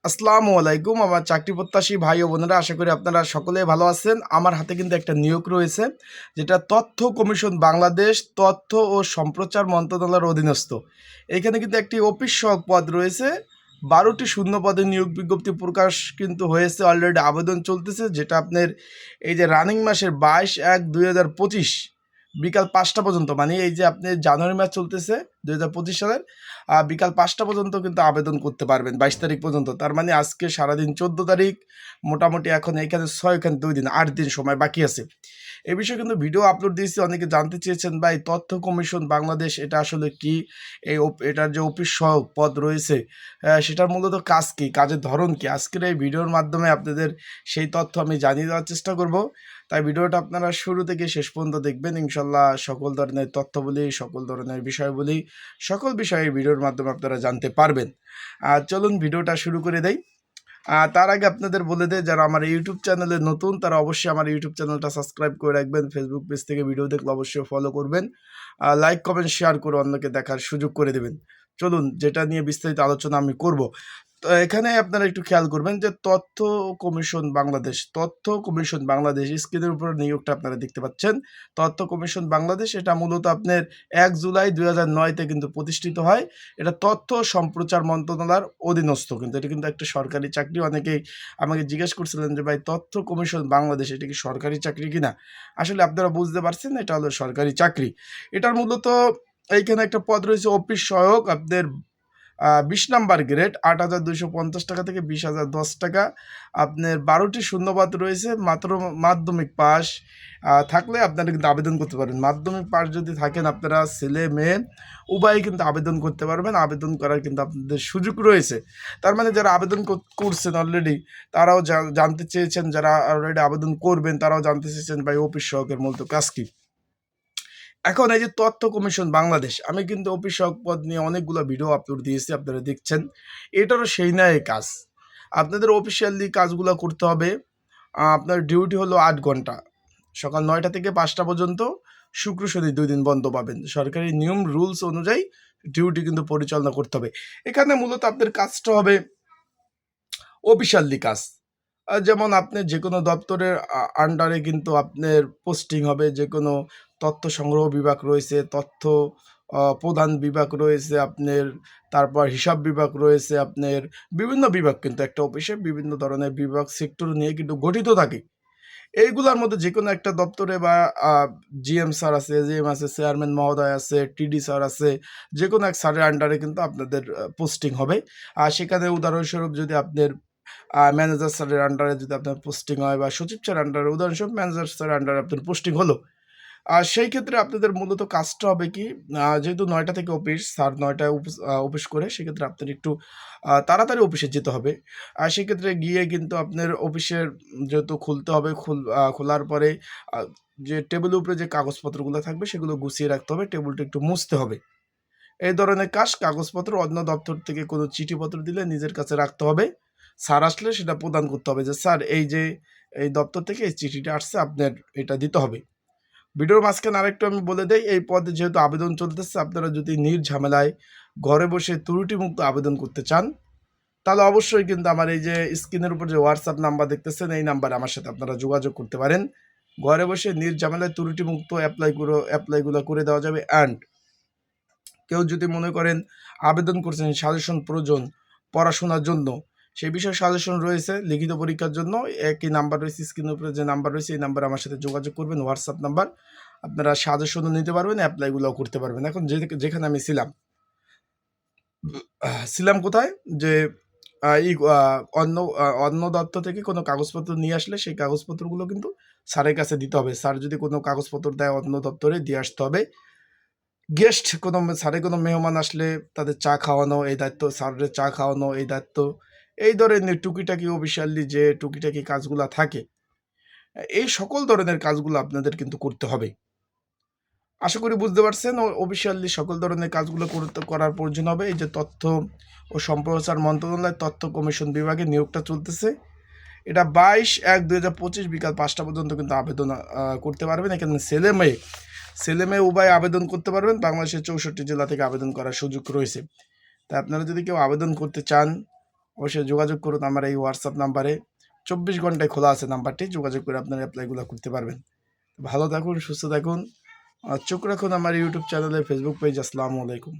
আসসালামু আলাইকুম আমার চাকরি প্রত্যাশী ভাই ও বোনেরা, আশা করি আপনারা সকলেই ভালো আছেন। আমার হাতে কিন্তু একটা নিয়োগ রয়েছে, যেটা তথ্য কমিশন বাংলাদেশ তথ্য ও সম্প্রচার মন্ত্রণালয়ের অধীনস্থ। এখানে কিন্তু একটি অফিস সহক পদ রয়েছে। 12টি শূন্য পদে নিয়োগ বিজ্ঞপ্তি প্রকাশ কিন্তু হয়েছে, অলরেডি আবেদন চলতেছে, যেটা আপনার এই যে রানিং মাসের 22/1/2025 বিকাল 5টা পর্যন্ত, মানে এই যে আপনি জানুয়ারি মাস চলতেছে 2025 সালের বিকাল 5টা পর্যন্ত কিন্তু আবেদন করতে পারবেন, 22 তারিখ পর্যন্ত। তার মানে আজকে সারাদিন 14 তারিখ, মোটামুটি এখন এইখানে 6, এখানে 2 দিন, 8 দিন সময় বাকি আছে। এই বিষয়ে কিন্তু ভিডিও আপলোড দিয়েছি, অনেকে জানতে চেয়েছেন ভাই তথ্য কমিশন বাংলাদেশ এটা আসলে কি, এটার যে অফিস সহায়ক পদ রয়েছে সেটার মূলত কাজ কি, কাজের ধরন কি। আজকের এই ভিডিওর মাধ্যমে আপনাদের সেই তথ্য আমি জানিয়ে দেওয়ার চেষ্টা করব। তাই ভিডিওটা আপনারা শুরু থেকে শেষ পর্যন্ত দেখবেন, ইনশাল্লাহ সকল ধরনের তথ্য বলি, সকল ধরনের বিষয় বলি, সকল বিষয়ে ভিডিওর মাধ্যমে আপনারা জানতে পারবেন। চলুন ভিডিওটা শুরু করে দেই। তার আগে আপনাদের বলে দেয়, যারা আমার ইউটিউব চ্যানেলে নতুন তারা অবশ্যই আমার ইউটিউব চ্যানেলটা সাবস্ক্রাইব করে রাখবেন। ফেসবুক পেজ থেকে ভিডিও দেখলে অবশ্যই ফলো করবেন, লাইক কমেন্ট শেয়ার করে অন্যকে দেখার সুযোগ করে দেবেন। চলুন যেটা নিয়ে বিস্তারিত আলোচনা আমি করব। তো এখানে আপনারা একটু খেয়াল করবেন যে তথ্য কমিশন বাংলাদেশ স্ক্রিনের উপর নিয়োগটা আপনারা দেখতে পাচ্ছেন। তথ্য কমিশন বাংলাদেশ এটা মূলত আপনার 1 জুলাই 2009-তে কিন্তু প্রতিষ্ঠিত হয়। এটা তথ্য সম্প্রচার মন্ত্রণালয়ের অধীনস্থ, কিন্তু এটা কিন্তু একটা সরকারি চাকরি। অনেকেই আমাকে জিজ্ঞেস করছিলেন যে ভাই তথ্য কমিশন বাংলাদেশ এটা কি সরকারি চাকরি কিনা। আসলে আপনারা বুঝতে পারছেন, এটা হলো সরকারি চাকরি। এটার মূলত এইখানে একটা পদ রয়েছে অফিস সহায়ক, আপনাদের 20 নাম্বার গ্রেড, 8,250 টাকা থেকে 20,010 টাকা। আপনার 12টি শূন্যপদ রয়েছে, মাত্র মাধ্যমিক পাস থাকলে আপনারা কিন্তু আবেদন করতে পারবেন। মাধ্যমিক পাস যদি থাকেন, আপনারা ছেলে মেয়ে উভয়ই কিন্তু আবেদন করতে পারবেন। আবেদন করার কিন্তু আপনাদের সুযোগ রয়েছে। তার মানে যারা আবেদন করছেন অলরেডি, তারাও জানতে চেয়েছেন, যারা অলরেডি আবেদন করবেন তারাও জানতে চেয়েছেন ভাই অফিস সহায়কের মূলত কাজ কি। এখন এই যে তথ্য কমিশন বাংলাদেশ, আমি কিন্তু অফিস সহায়ক পদ নিয়ে অনেকগুলো ভিডিও আপলোড দিয়েছি, আপনারা দেখছেন। এটারও সেই ন্যায় কাজ। আপনাদের অফিসিয়ালি কাজগুলো করতে হবে। আপনার ডিউটি হলো 8 ঘন্টা, সকাল 9টা থেকে 5টা পর্যন্ত। শুক্র শনি 2 দিন বন্ধ পাবেন। সরকারি নিয়ম রুলস অনুযায়ী ডিউটি কিন্তু পরিচালনা করতে হবে। এখানে মূলত আপনার কাজটা হবে অফিসিয়ালি কাজ। যেমন আপনি যে কোনো দপ্তরের আন্ডারে কিন্তু আপনার পোস্টিং হবে। যে কোনো তথ্য সংগ্রহ বিভাগ রয়েছে, তথ্য প্রধান বিভাগ রয়েছে আপনার, তারপর হিসাব বিভাগ রয়েছে আপনার। বিভিন্ন বিভাগ কিন্তু একটা অফিসে বিভিন্ন ধরনের বিভাগ সেক্টর নিয়ে কিন্তু গঠিত থাকে। এইগুলার মধ্যে যে কোনো একটা দপ্তরে বা জিএম স্যার আছে, জিএম আছে, চেয়ারম্যান মহোদয় আছে, টিডি স্যার আছে, যে কোনো এক স্যারের আন্ডারে কিন্তু আপনাদের পোস্টিং হবে। আর সেখানে উদাহরণস্বরূপ যদি আপনার ম্যানেজার স্যারের আন্ডারে যদি আপনার পোস্টিং হয়, বা সচিব স্যার আন্ডারে, উদাহরণস্বরূপ ম্যানেজার স্যারের আন্ডারে আপনার পোস্টিং হলো। আর সেই ক্ষেত্রে আপনাদের মূলত কাজটা হবে কি, যেহেতু 9টা থেকে অফিস, স্যার 9টায় অফিস করে, সেক্ষেত্রে আপনার একটু তাড়াতাড়ি অফিসে যেতে হবে। আর সেক্ষেত্রে গিয়ে কিন্তু আপনার অফিসের যেহেতু খুলতে হবে, খোলার পরে যে টেবিলের উপরে যে কাগজপত্রগুলো থাকবে সেগুলো গুছিয়ে রাখতে হবে, টেবিলটা একটু মুছতে হবে। এই ধরনের কাজ। কাগজপত্র অন্য দপ্তর থেকে কোনো চিঠিপত্র দিলে নিজের কাছে রাখতে হবে। স্যার আসলে সেটা প্রদান করতে হবে যে স্যার এই যে এই দপ্তর থেকে এই চিঠিটা আসছে, আপনার এটা দিতে হবে। ভিডিওর মাঝখানে আরেকটু আমি বলে দেই, এই পদে যেহেতু আবেদন চলতেছে, আপনারা যদি নির্ঝামেলায় ঘরে বসে ত্রুটিমুক্ত আবেদন করতে চান, তাহলে অবশ্যই কিন্তু আমার এই যে স্ক্রিনের উপর যে হোয়াটসঅ্যাপ নাম্বার দেখতেছেন, এই নাম্বারে আমার সাথে আপনারা যোগাযোগ করতে পারেন। ঘরে বসে নির্ঝামেলায় ত্রুটিমুক্ত অ্যাপ্লাইগুলো করে দেওয়া যাবে। অ্যান্ড কেউ যদি মনে করেন আবেদন করছেন, সাজেশন প্রয়োজন পড়াশোনার জন্য, সেই বিষয়ে সাজেশন রয়েছে লিখিত পরীক্ষার জন্য, একই নাম্বার রয়েছে স্ক্রিনের উপরে যে নাম্বার রয়েছে, এই নাম্বারে আমার সাথে যোগাযোগ করবেন, হোয়াটসঅ্যাপ নাম্বার। আপনারা সাজেশনও নিতে পারবেন, অ্যাপ্লাইগুলোও করতে পারবেন। এখন যেখানে আমি ছিলাম কোথায়, যে অন্য দপ্তর থেকে কোনো কাগজপত্র নিয়ে আসলে সেই কাগজপত্রগুলো কিন্তু স্যারের কাছে দিতে হবে। স্যার যদি কোনো কাগজপত্র দেয় অন্য দপ্তরে দিয়ে আসতে হবে। গেস্ট কোনো স্যারের কোনো মেহমান আসলে তাদের চা খাওয়ানো এই দায়িত্ব, স্যারের চা খাওয়ানো এই দায়িত্ব। এই ধরনের টুকিটাকি অফিসিয়ালি যে টুকিটাকি কাজগুলা থাকে, এই সকল ধরনের কাজগুলো আপনাদের কিন্তু করতে হবে। আশা করি বুঝতে পারছেন। অফিসিয়ালি সকল ধরনের কাজগুলো করার প্রয়োজন হবে। এই যে তথ্য ও সম্প্রচার মন্ত্রণালয় তথ্য কমিশন বিভাগে নিয়োগটা চলতেছে, এটা 22/1/2025 বিকাল 5টা পর্যন্ত কিন্তু আবেদন করতে পারবেন। এখানে ছেলে মেয়ে উভয় আবেদন করতে পারবেন। বাংলাদেশের 64 জেলা থেকে আবেদন করার সুযোগ রয়েছে। তাই আপনারা যদি কেউ আবেদন করতে চান, অবশ্যই যোগাযোগ করুন আমার এই হোয়াটসঅ্যাপ নাম্বারে। 24 ঘন্টায় খোলা আছে নাম্বারটি, যোগাযোগ করে আপনারা অ্যাপ্লাইগুলো করতে পারবেন। ভালো থাকুন, সুস্থ থাকুন, আর চোখ রাখুন আমার ইউটিউব চ্যানেলে, ফেসবুক পেজ। আসসালামু আলাইকুম।